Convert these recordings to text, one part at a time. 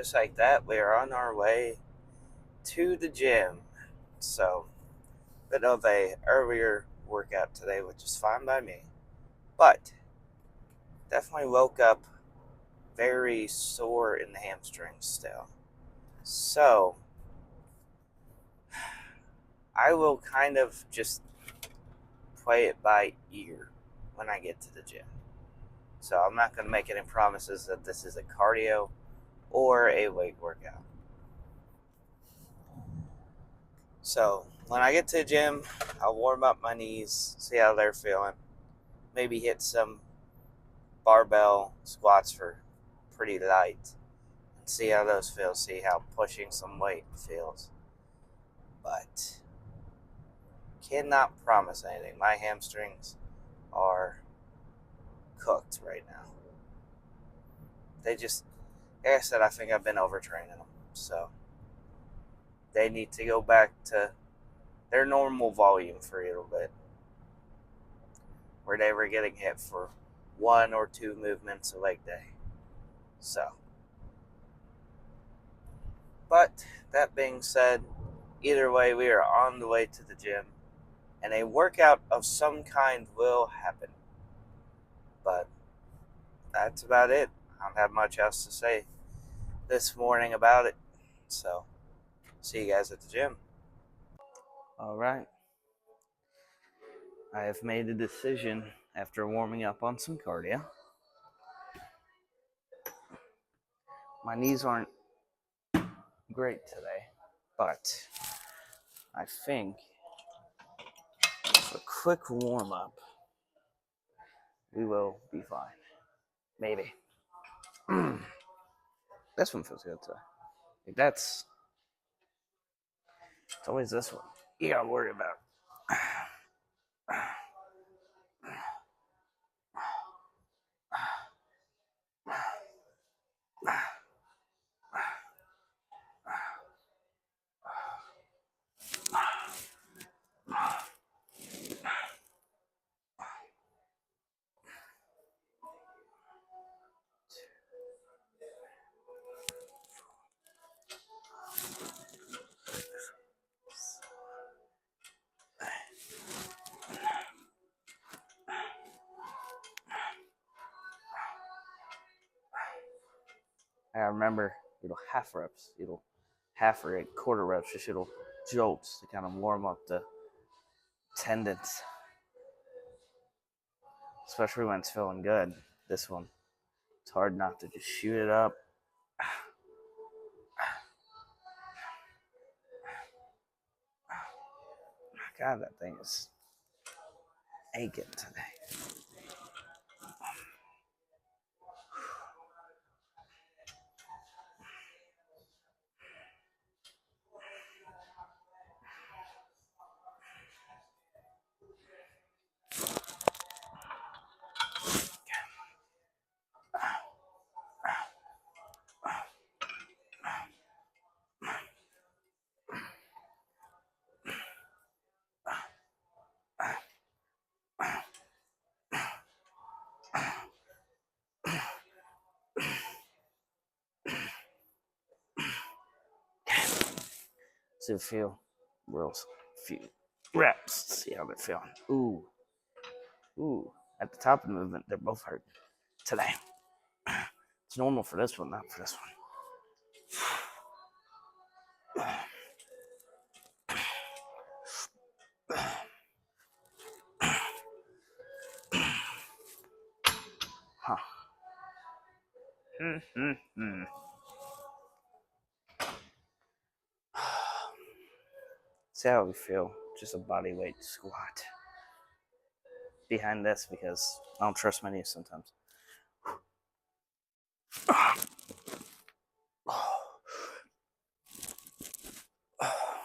just like that, we are on our way to the gym. So, bit of a earlier workout today, which is fine by me. But definitely woke up very sore in the hamstrings still. So, I will kind of just play it by ear when I get to the gym. So, I'm not going to make any promises that this is a cardio or a weight workout. So, when I get to the gym, I'll warm up my knees, see how they're feeling. Maybe hit some barbell squats for pretty light and see how those feel, see how pushing some weight feels. But cannot promise anything. My hamstrings are cooked right now. They just, like I said, I think I've been overtraining them. So they need to go back to their normal volume for a little bit, where they were getting hit for 1 or 2 movements a leg day. So, but that being said, either way, we are on the way to the gym, and a workout of some kind will happen. But that's about it. I don't have much else to say this morning about it. So, see you guys at the gym. All right. I have made a decision after warming up on some cardio. My knees aren't great today, but I think with a quick warm up, we will be fine. Maybe. This one feels good today. It's always this one you gotta worry about. I remember half reps, half or quarter reps, just jolts to kind of warm up the tendons, especially when it's feeling good. This one, it's hard not to just shoot it up. God, that thing is aching today. So feel real few reps. See how they're feeling. Ooh. At the top of the movement, they're both hurting today. It's normal for this one, not for this one. Huh. See how we feel. Just a body weight squat behind this because I don't trust my knees sometimes.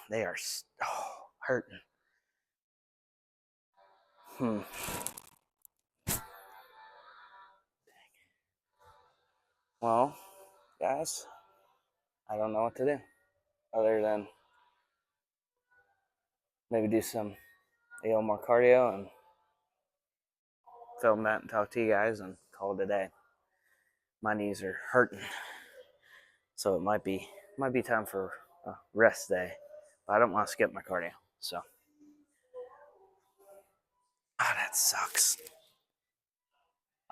They are hurting. Well, guys, I don't know what to do other than maybe do some more cardio and film that and talk to you guys and call it a day. My knees are hurting. So it might be time for a rest day, but I don't want to skip my cardio. So, that sucks.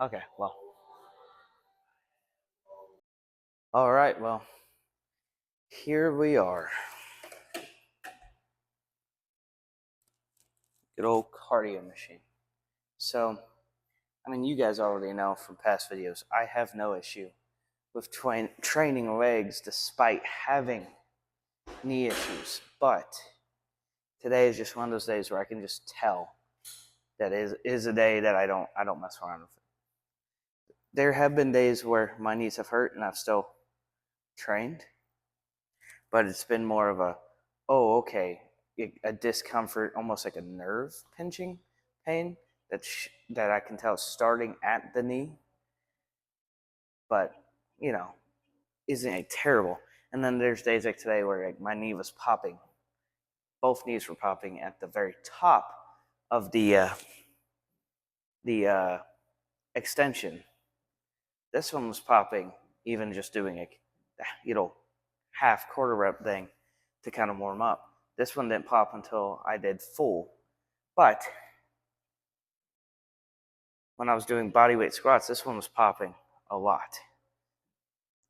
Okay, well, all right, well, here we are. Good old cardio machine. So, I mean, you guys already know from past videos, I have no issue with training legs despite having knee issues. But today is just one of those days where I can just tell that is a day that I don't mess around with it. There have been days where my knees have hurt and I've still trained, but it's been more of a discomfort, almost like a nerve pinching pain that I can tell starting at the knee, but isn't a terrible. And then there's days like today where my knee was popping, both knees were popping at the very top of the extension. This one was popping, even just doing a half quarter rep thing to kind of warm up. This one didn't pop until I did full. But when I was doing bodyweight squats, this one was popping a lot.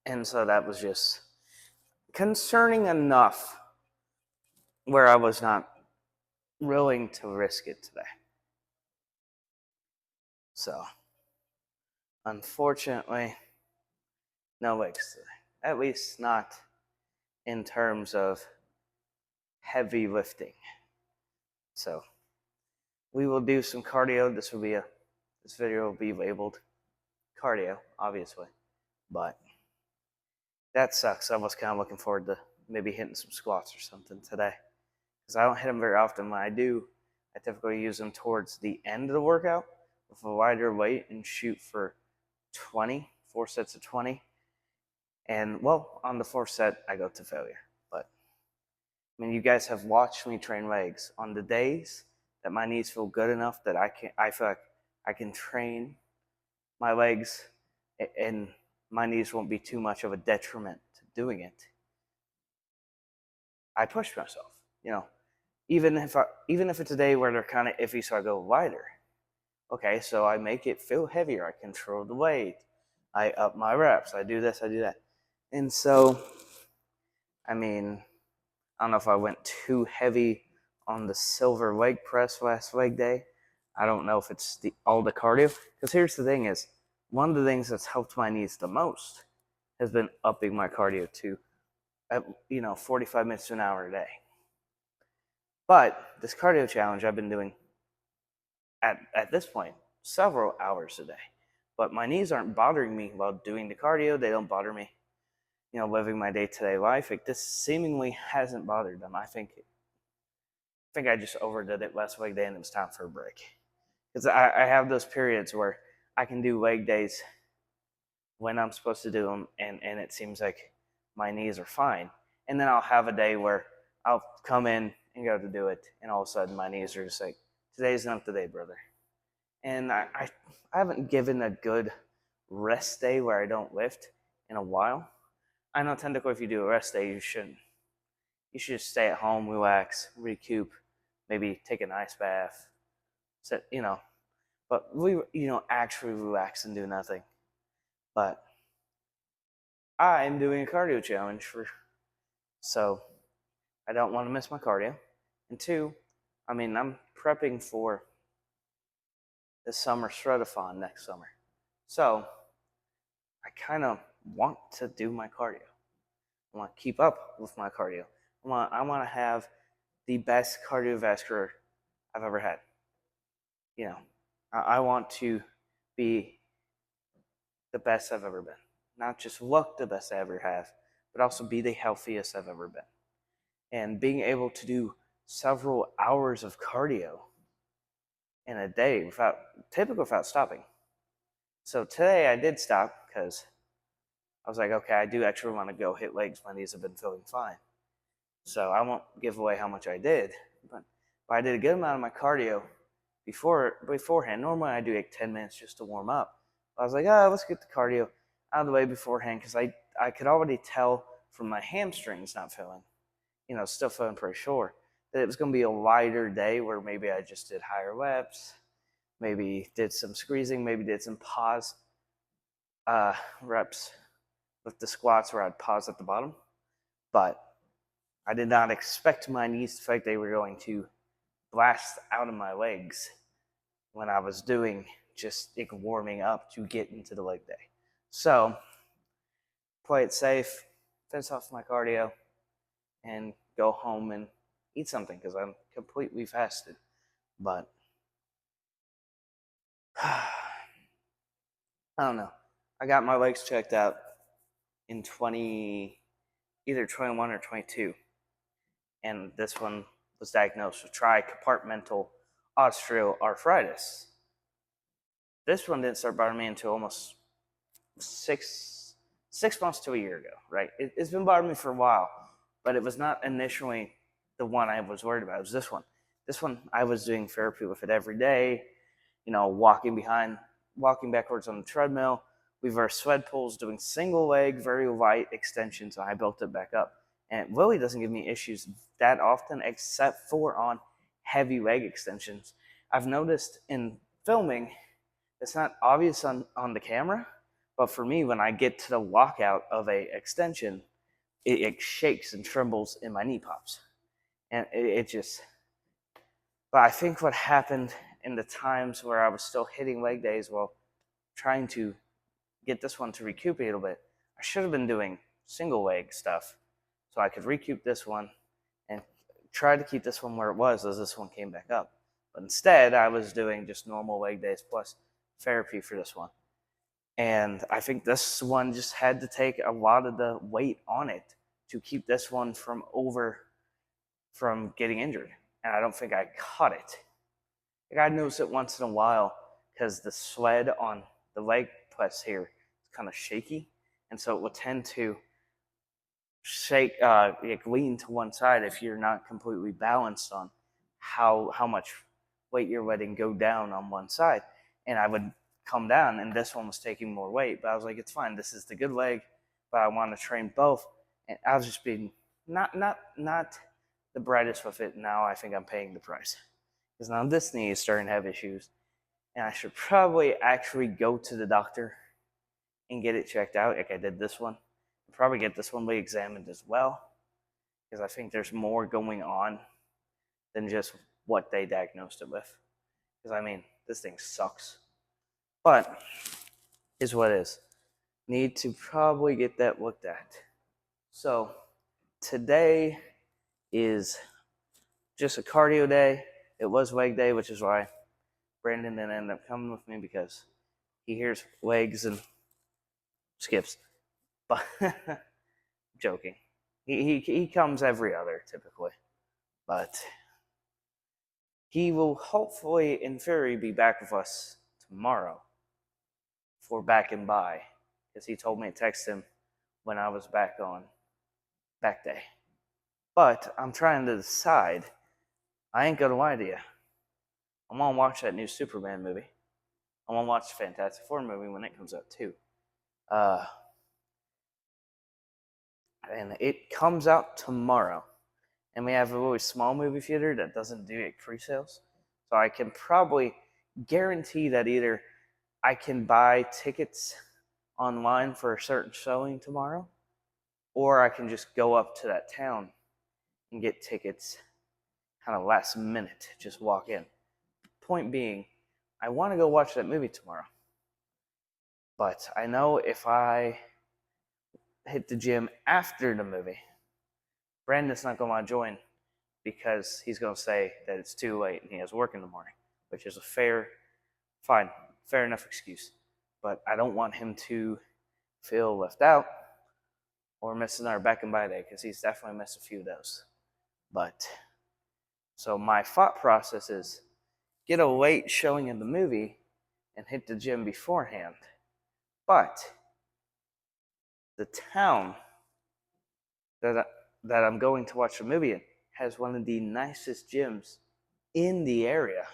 And so that was just concerning enough where I was not willing to risk it today. So, unfortunately, no legs today. At least not in terms of heavy lifting. So, we will do some cardio. This video will be labeled cardio, obviously. But that sucks. I was kind of looking forward to maybe hitting some squats or something today. Because I don't hit them very often. When I do, I typically use them towards the end of the workout with a lighter weight and shoot for 4 sets of 20. And, well, on the fourth set, I go to failure. But, I mean, you guys have watched me train legs. On the days that my knees feel good enough that I feel like I can train my legs and my knees won't be too much of a detriment to doing it, I push myself, even if it's a day where they're kind of iffy, so I go lighter. Okay, so I make it feel heavier. I control the weight. I up my reps. I do this, I do that. And so, I mean, I don't know if I went too heavy on the silver leg press last leg day. I don't know if it's all the cardio. Because here's the thing is, one of the things that's helped my knees the most has been upping my cardio to, 45 minutes to an hour a day. But this cardio challenge I've been doing at this point several hours a day. But my knees aren't bothering me while doing the cardio. They don't bother me, living my day-to-day life. This seemingly hasn't bothered them. I think I just overdid it last leg day and it was time for a break. Because I have those periods where I can do leg days when I'm supposed to do them, and it seems like my knees are fine. And then I'll have a day where I'll come in and go to do it, and all of a sudden my knees are just like, today's not the day, brother. And I haven't given a good rest day where I don't lift in a while. I know technically if you do a rest day, you shouldn't. You should just stay at home, relax, recoup, maybe take an ice bath, but we, actually relax and do nothing. But I'm doing a cardio challenge so I don't want to miss my cardio. And two, I'm prepping for the summer shredathon next summer. So I kind of want to do my cardio. I want to keep up with my cardio. I want to have the best cardiovascular I've ever had. I want to be the best I've ever been. Not just look the best I ever have, but also be the healthiest I've ever been. And being able to do several hours of cardio in a day without stopping. So today I did stop because I was like, okay, I do actually want to go hit legs. My knees have been feeling fine. So I won't give away how much I did, but I did a good amount of my cardio beforehand. Normally I do like 10 minutes just to warm up. I was like, let's get the cardio out of the way beforehand because I I could already tell from my hamstrings not feeling, still feeling pretty sore, that it was going to be a lighter day where maybe I just did higher reps, maybe did some squeezing, maybe did some pause reps with the squats where I'd pause at the bottom. But I did not expect my knees to feel like they were going to blast out of my legs when I was doing just like warming up to get into the leg day. So, play it safe, finish off my cardio, and go home and eat something because I'm completely fasted. But I don't know. I got my legs checked out in either 21 or 22, and this one was diagnosed with tricompartmental osteoarthritis. This one didn't start bothering me until almost 6 months to a year ago, right? It's been bothering me for a while, but it was not initially the one I was worried about. It was this one. This one, I was doing therapy with it every day, walking backwards on the treadmill, reverse sled pulls, doing single leg, very light extensions, so I built it back up. And it really doesn't give me issues that often, except for on heavy leg extensions. I've noticed in filming, it's not obvious on the camera, but for me, when I get to the lockout of a extension, it shakes and trembles in my knee pops. And it just, but I think what happened in the times where I was still hitting leg days while trying to get this one to recoup a little bit, I should have been doing single leg stuff so I could recoup this one and try to keep this one where it was as this one came back up. But instead, I was doing just normal leg days plus therapy for this one. And I think this one just had to take a lot of the weight on it to keep this one from getting injured. And I don't think I caught it. Like I notice it once in a while because the sled on the leg press here is kind of shaky. And so it will tend to shake, lean to one side if you're not completely balanced on how much weight you're letting go down on one side. And I would come down, and this one was taking more weight, but I was like, it's fine. This is the good leg, but I want to train both. And I was just being not the brightest with it. Now I think I'm paying the price because now this knee is starting to have issues, and I should probably actually go to the doctor and get it checked out, like I did this one. I'll probably get this one re-examined as well because I think there's more going on than just what they diagnosed it with. Because I mean, this thing sucks. But is what is. Need to probably get that looked at. So today is just a cardio day. It was leg day, which is why Brandon didn't end up coming with me because he hears legs and skips. But joking. He comes every other typically. But he will hopefully, in theory, be back with us tomorrow for back and by, because he told me to text him when I was back on back day. But I'm trying to decide. I ain't gonna lie to you. I'm gonna watch that new Superman movie. I'm gonna watch the Fantastic Four movie when it comes out too. And it comes out tomorrow. And we have a really small movie theater that doesn't do pre-sales. So I can probably guarantee that either I can buy tickets online for a certain showing tomorrow, or I can just go up to that town and get tickets kind of last minute, just walk in. Point being, I want to go watch that movie tomorrow. But I know if I hit the gym after the movie, Brandon's not going to want to join because he's going to say that it's too late and he has work in the morning, which is a fair enough excuse. But I don't want him to feel left out or miss another back and by day because he's definitely missed a few of those. But so my thought process is get a late showing in the movie and hit the gym beforehand. But the town that I'm going to watch the movie in has one of the nicest gyms in the area.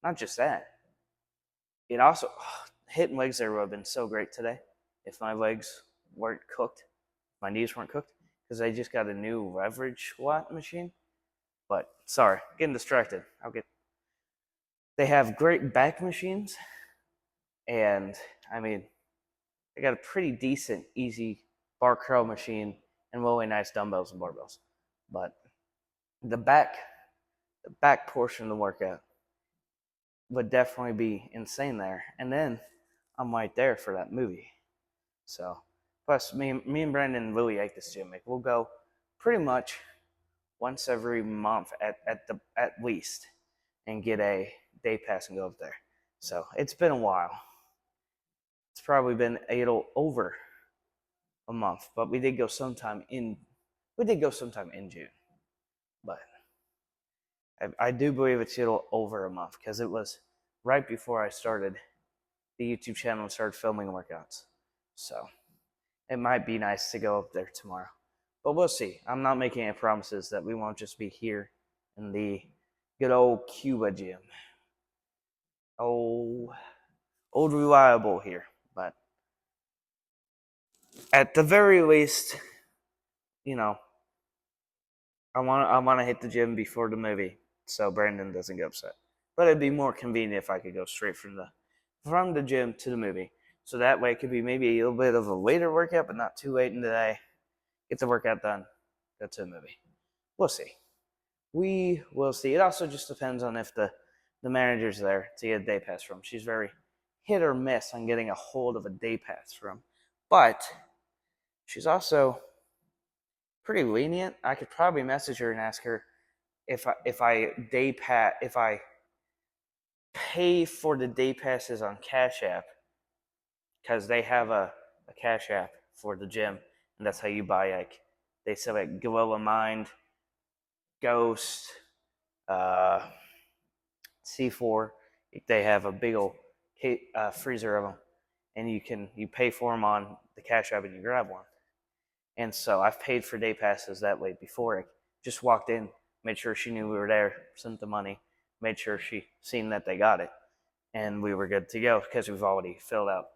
Not just that. It also, hitting legs there would have been so great today if my legs weren't cooked, my knees weren't cooked, because I just got a new leverage squat machine. But sorry, getting distracted. They have great back machines, and I mean, they got a pretty decent, easy bar curl machine and really nice dumbbells and barbells. But the back, the back portion of the workout would definitely be insane there. And then I'm right there for that movie. So, plus me and Brandon really like this gym. Like, we'll go pretty much once every month at least, and get a day pass and go up there. So it's been a while. It's probably been a little over a month, but we did go sometime in June. But I do believe it's a little over a month because it was right before I started the YouTube channel and started filming workouts. So it might be nice to go up there tomorrow. But we'll see. I'm not making any promises that we won't just be here in the good old Cuba gym. Oh, old reliable here. But at the very least, you know, I want to hit the gym before the movie so Brandon doesn't get upset. But it'd be more convenient if I could go straight from the gym to the movie. So that way it could be maybe a little bit of a later workout, but not too late in the day. Get the workout done, go to the movie. We'll see. We will see. It also just depends on if the manager's there to get a day pass from. She's very hit or miss on getting a hold of a day pass from. But she's also pretty lenient. I could probably message her and ask her if I pay for the day passes on Cash App, because they have a Cash App for the gym, and that's how you buy, like, they sell like Gorilla Mind, Ghost, uh, C4. They have a big old freezer of them, and you pay for them on the Cash App and you grab one. And so I've paid for day passes that way before. I just walked in, made sure she knew we were there, sent the money, made sure she seen that they got it, and we were good to go because we've already filled out,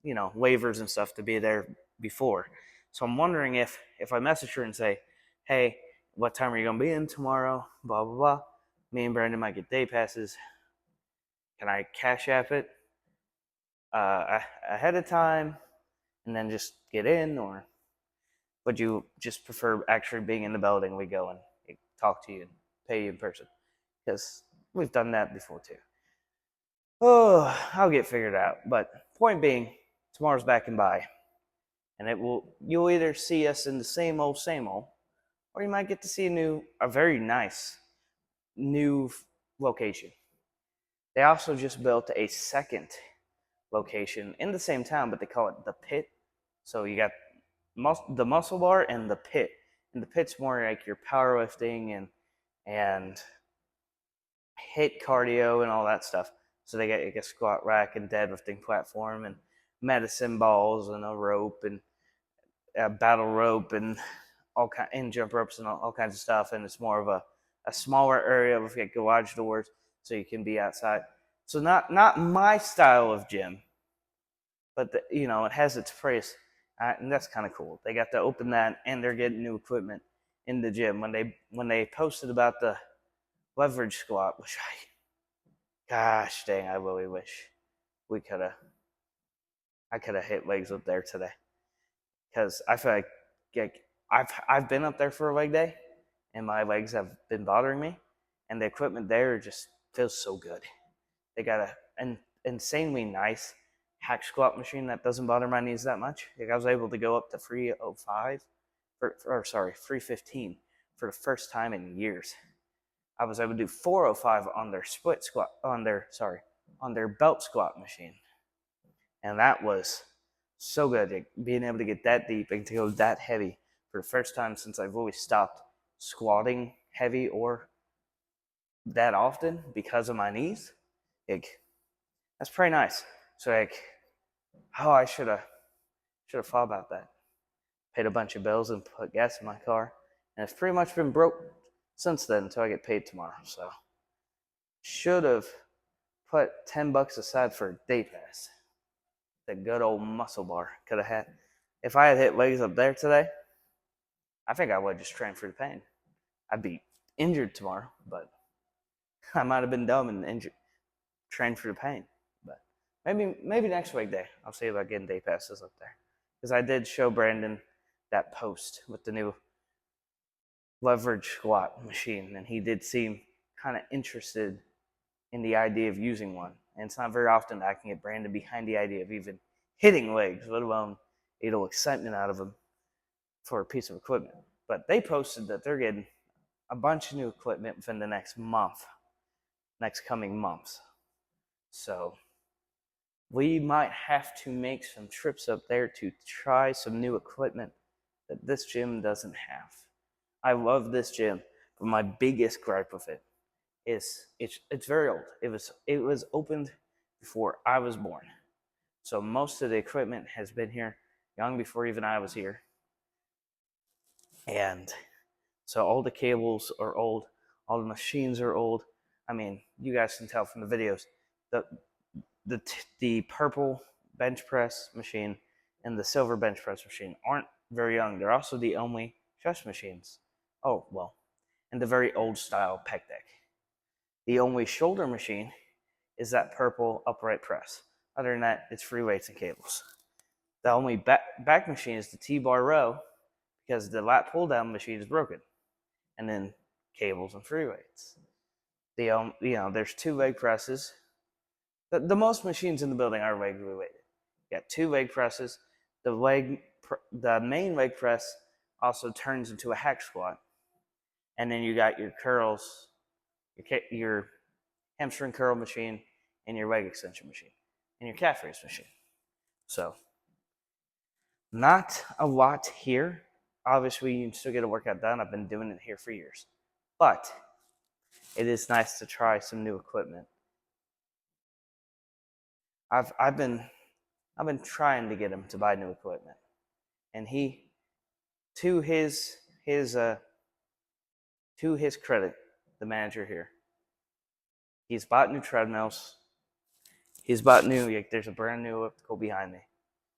waivers and stuff to be there before. So I'm wondering if I message her and say, hey, what time are you gonna be in tomorrow? Blah blah blah. Me and Brandon might get day passes. Can I Cash App it ahead of time and then just get in, or would you just prefer actually being in the building? We go and talk to you and pay you in person, because we've done that before too. Oh, I'll get figured out. But point being, tomorrow's back and by, and you'll either see us in the same old, or you might get to see a very nice new location. They also just built a second location in the same town, but they call it the Pit. So you got the Muscle Bar and the Pit. And the Pit's more like your powerlifting and hit cardio and all that stuff. So they got like a squat rack and deadlifting platform and medicine balls and a rope and a battle rope and and jump ropes and all kinds of stuff. And it's more of a smaller area with like garage doors, so you can be outside. So not my style of gym, but it has its place, and that's kind of cool. They got to open that, and they're getting new equipment in the gym. When they posted about the leverage squat, which gosh dang, I really wish I could have hit legs up there today, because I feel like I've been up there for a leg day, and my legs have been bothering me, and the equipment there just feels so good. They got an insanely nice hack squat machine that doesn't bother my knees that much. Like, I was able to go up to 305, 315 for the first time in years. I was able to do 405 on their split squat, on their belt squat machine. And that was so good, like, being able to get that deep and to go that heavy for the first time since I've always stopped squatting heavy or that often because of my knees. Like, that's pretty nice. So like, I should have thought about that. Paid a bunch of bills and put gas in my car, and it's pretty much been broke since then until I get paid tomorrow. So should have put $10 aside for a day pass. The good old Muscle Bar could have had. if I had hit legs up there today, I think I would just train for the pain. I'd be injured tomorrow, but I might have been dumb and injured, trained for the pain. But maybe next week day, I'll see about getting day passes up there. Because I did show Brandon that post with the new leverage squat machine, and he did seem kind of interested in the idea of using one. And it's not very often that I can get Brandon behind the idea of even hitting legs, let alone a little excitement out of him for a piece of equipment. But they posted that they're getting a bunch of new equipment within the next coming months. So we might have to make some trips up there to try some new equipment that this gym doesn't have. I love this gym, but my biggest gripe with it is it's very old. It was opened before I was born. So most of the equipment has been here long before even I was here. And so all the cables are old, all the machines are old. I mean, you guys can tell from the videos. The purple bench press machine and the silver bench press machine aren't very young. They're also the only chest machines. Oh, well, and the very old style pec deck. The only shoulder machine is that purple upright press. Other than that, it's free weights and cables. The only back machine is the T-bar row because the lat pull down machine is broken. And then cables and free weights. There's 2 leg presses. The most machines in the building are regularly weighted. You got 2 leg presses. The main leg press also turns into a hack squat. And then you got your curls, your hamstring curl machine, and your leg extension machine, and your calf raise machine. So, not a lot here. Obviously, you can still get a workout done. I've been doing it here for years. But it is nice to try some new equipment. I've been trying to get him to buy new equipment, and he, to his credit, the manager here, he's bought new treadmills. He's bought new. There's a brand new elliptical behind me.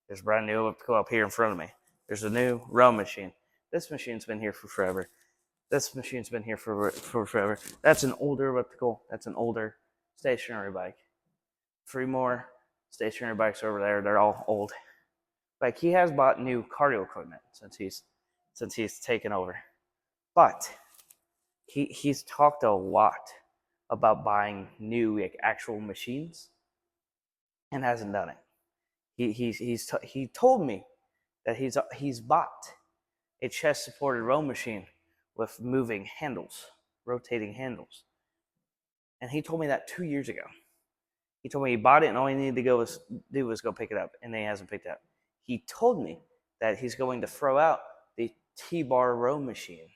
There's a brand new elliptical up here in front of me. There's a new row machine. This machine's been here for forever. This machine's been here for forever. That's an older elliptical. That's an older stationary bike. 3 more stationary bikes over there. They're all old. Like, he has bought new cardio equipment since he's taken over. But he's talked a lot about buying new actual machines and hasn't done it. He told me that he's bought a chest supported row machine with moving handles, rotating handles. And he told me that 2 years ago. He told me he bought it and all he needed to do was go pick it up, and he hasn't picked it up. He told me that he's going to throw out the T-bar row machine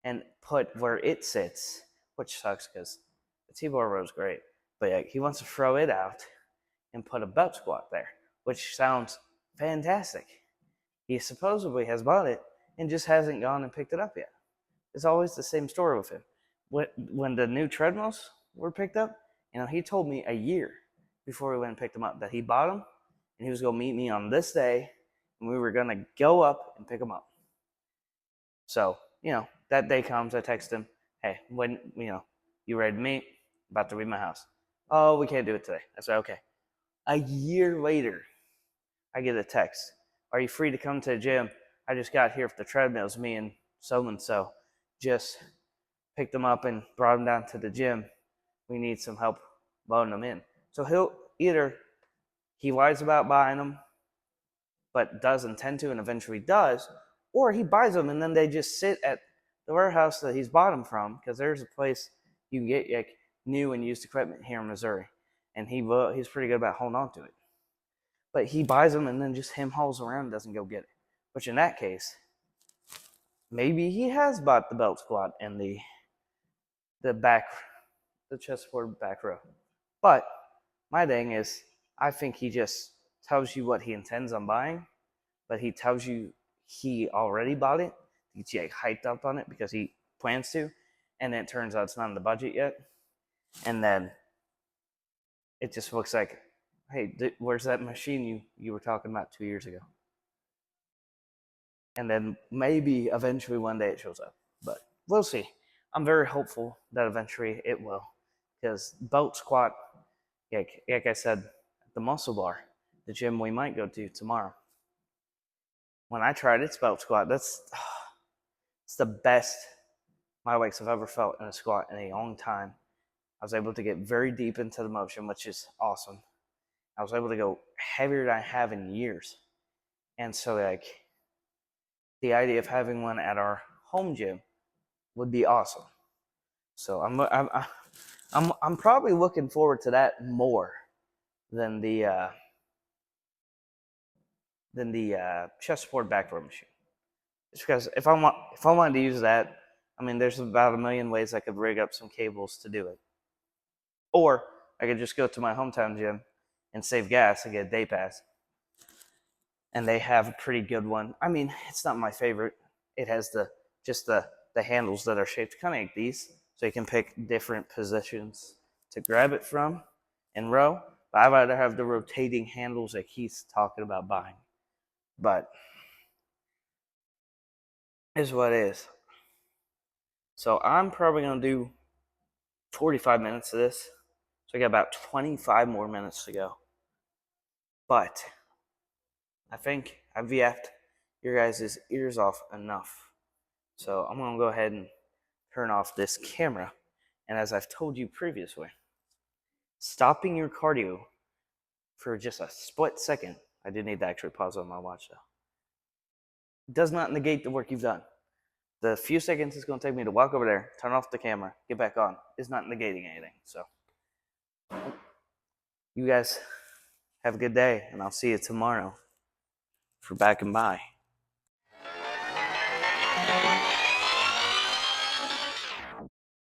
and put where it sits, which sucks because the T-bar row is great, but he wants to throw it out and put a belt squat there, which sounds fantastic. He supposedly has bought it and just hasn't gone and picked it up yet. It's always the same story with him. When the new treadmills were picked up, he told me a year before we went and picked them up that he bought them and he was going to meet me on this day and we were going to go up and pick them up. So, that day comes, I text him, hey, when, you ready to meet? About to leave my house. Oh, we can't do it today. I said, okay. A year later, I get a text. Are you free to come to the gym? I just got here with the treadmills. Me and so just picked them up and brought them down to the gym. We need some help loading them in. So he lies about buying them, but does intend to and eventually does, or he buys them and then they just sit at the warehouse that he's bought them from, because there's a place you can get new and used equipment here in Missouri, and he's pretty good about holding on to it. But he buys them and then just him hauls around and doesn't go get it. Which in that case, maybe he has bought the belt squat and the chest support back row. But my thing is, I think he just tells you what he intends on buying, but he tells you he already bought it. He gets you hyped up on it because he plans to, and then it turns out it's not in the budget yet. And then it just looks like hey, where's that machine you were talking about 2 years ago? And then maybe eventually one day it shows up, but we'll see. I'm very hopeful that eventually it will, because boat squat, like I said, the muscle bar, the gym we might go to tomorrow. When I tried its boat squat, it's the best my legs have ever felt in a squat in a long time. I was able to get very deep into the motion, which is awesome. I was able to go heavier than I have in years. And so, like, the idea of having one at our home gym would be awesome. So I'm probably looking forward to that more than the chest support back row machine. Just because if I wanted to use that, I mean, there's about a million ways I could rig up some cables to do it. Or I could just go to my hometown gym and save gas and get a day pass. And they have a pretty good one. I mean, it's not my favorite. It has the handles that are shaped kind of like these, so you can pick different positions to grab it from and row. But I'd rather have the rotating handles that Keith's talking about buying. But is what it is. So I'm probably gonna do 45 minutes of this. So I got about 25 more minutes to go. But I think I've yapped your guys' ears off enough. So I'm gonna go ahead and turn off this camera. And as I've told you previously, stopping your cardio for just a split second, I did need to actually pause on my watch though, does not negate the work you've done. The few seconds it's going to take me to walk over there, turn off the camera, get back on, is not negating anything. So, you guys have a good day, and I'll see you tomorrow for Back and By.